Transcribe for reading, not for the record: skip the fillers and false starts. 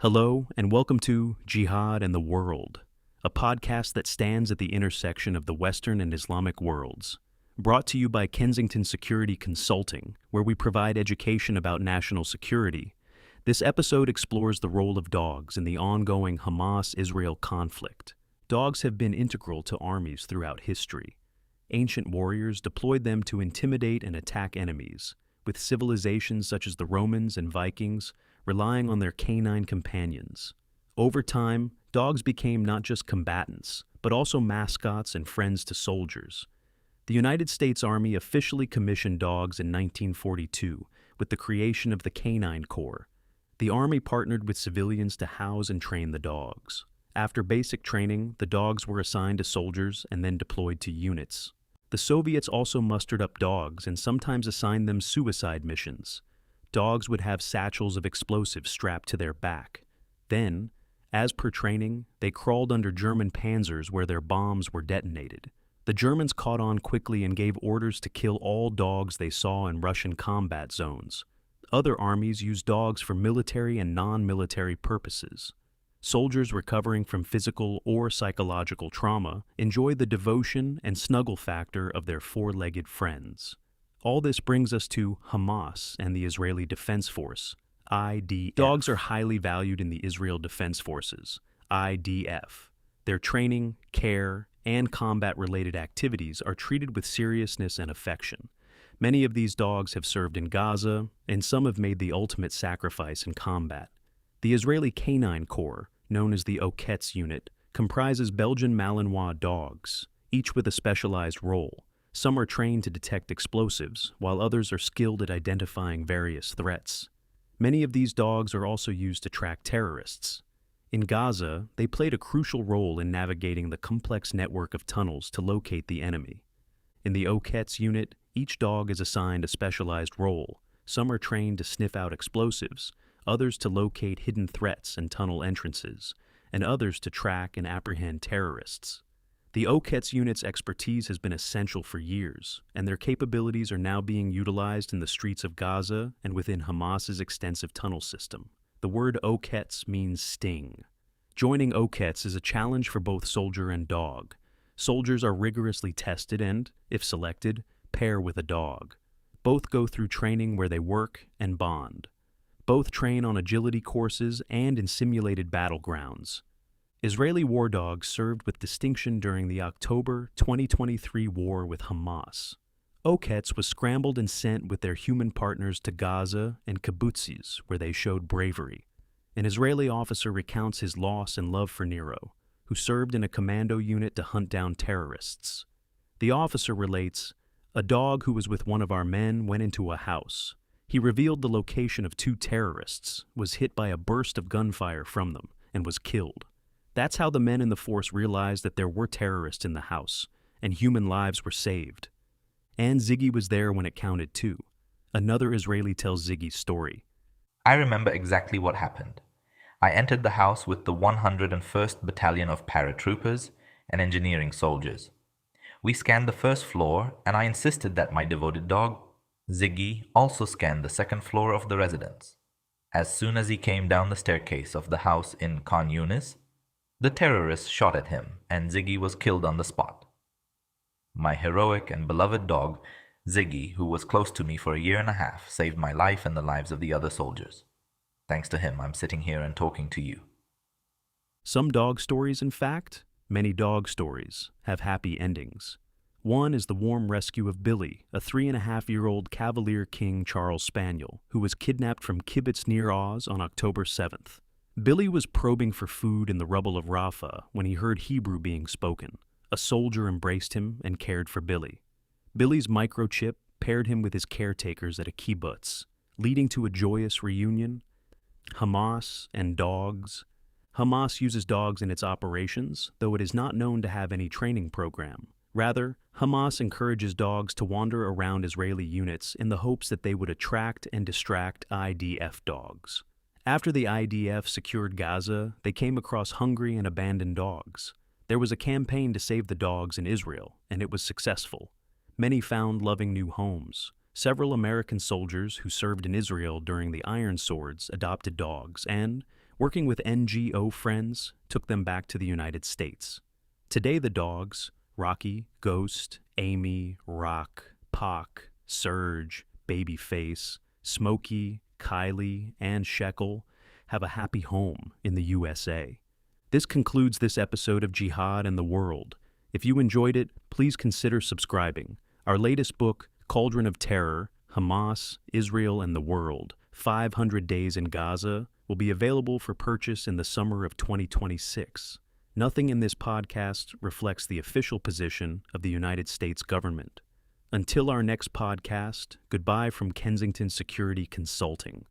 Hello, and welcome to Jihad and the World, a podcast that stands at the intersection of the Western and Islamic worlds. Brought to you by Kensington Security Consulting, where we provide education about national security. This episode explores the role of dogs in the ongoing Hamas-Israel conflict. Dogs have been integral to armies throughout history. Ancient warriors deployed them to intimidate and attack enemies, with civilizations such as the Romans and Vikings relying on their canine companions. Over time, dogs became not just combatants, but also mascots and friends to soldiers. The United States Army officially commissioned dogs in 1942 with the creation of the Canine Corps. The Army partnered with civilians to house and train the dogs. After basic training, the dogs were assigned to soldiers and then deployed to units. The Soviets also mustered up dogs and sometimes assigned them suicide missions. Dogs would have satchels of explosives strapped to their back. Then, as per training, they crawled under German panzers where their bombs were detonated. The Germans caught on quickly and gave orders to kill all dogs they saw in Russian combat zones. Other armies used dogs for military and non-military purposes. Soldiers recovering from physical or psychological trauma enjoyed the devotion and snuggle factor of their four-legged friends. All this brings us to Hamas and the Israeli Defense Force, IDF. Dogs are highly valued in the Israel Defense Forces, IDF. Their training, care, and combat-related activities are treated with seriousness and affection. Many of these dogs have served in Gaza, and some have made the ultimate sacrifice in combat. The Israeli Canine Corps, known as the Oketz unit, comprises Belgian Malinois dogs, each with a specialized role. Some are trained to detect explosives, while others are skilled at identifying various threats. Many of these dogs are also used to track terrorists. In Gaza, they played a crucial role in navigating the complex network of tunnels to locate the enemy. In the Oketz unit, each dog is assigned a specialized role. Some are trained to sniff out explosives, others to locate hidden threats and tunnel entrances, and others to track and apprehend terrorists. The Oketz unit's expertise has been essential for years, and their capabilities are now being utilized in the streets of Gaza and within Hamas's extensive tunnel system. The word Oketz means sting. Joining Oketz is a challenge for both soldier and dog. Soldiers are rigorously tested and, if selected, pair with a dog. Both go through training where they work and bond. Both train on agility courses and in simulated battlegrounds. Israeli war dogs served with distinction during the October 2023 war with Hamas. Oketz was scrambled and sent with their human partners to Gaza and kibbutzes, where they showed bravery. An Israeli officer recounts his loss and love for Nero, who served in a commando unit to hunt down terrorists. The officer relates, "A dog who was with one of our men went into a house. He revealed the location of two terrorists, was hit by a burst of gunfire from them, and was killed. That's how the men in the force realized that there were terrorists in the house, and human lives were saved." And Ziggy was there when it counted too. Another Israeli tells Ziggy's story. I remember exactly what happened. I entered the house with the 101st Battalion of paratroopers and engineering soldiers. We scanned the first floor, and I insisted that my devoted dog, Ziggy, also scanned the second floor of the residence. As soon as he came down the staircase of the house in Khan Yunis, the terrorists shot at him, and Ziggy was killed on the spot. My heroic and beloved dog, Ziggy, who was close to me for a year and a half, saved my life and the lives of the other soldiers. Thanks to him, I'm sitting here and talking to you. Some dog stories, in fact, many dog stories, have happy endings. One is the warm rescue of Billy, a 3.5-year-old Cavalier King Charles Spaniel, who was kidnapped from Kibbutz Nir Oz on October 7th. Billy was probing for food in the rubble of Rafah when he heard Hebrew being spoken. A soldier embraced him and cared for Billy. Billy's microchip paired him with his caretakers at a kibbutz, leading to a joyous reunion. Hamas and dogs. Hamas uses dogs in its operations, though it is not known to have any training program. Rather, Hamas encourages dogs to wander around Israeli units in the hopes that they would attract and distract IDF dogs. After the IDF secured Gaza, they came across hungry and abandoned dogs. There was a campaign to save the dogs in Israel, and it was successful. Many found loving new homes. Several American soldiers who served in Israel during the Iron Swords adopted dogs and, Working with NGO friends took them back to the United States. Today the dogs, Rocky, Ghost, Amy, Rock, Pock, Surge, Babyface, Smokey, Kylie, and Shekel, have a happy home in the USA. This concludes this episode of Jihad and the World. If you enjoyed it, please consider subscribing. Our latest book, Cauldron of Terror, Hamas, Israel, and the World, 500 Days in Gaza, will be available for purchase in the summer of 2026. Nothing in this podcast reflects the official position of the United States government. Until our next podcast, goodbye from Kensington Security Consulting.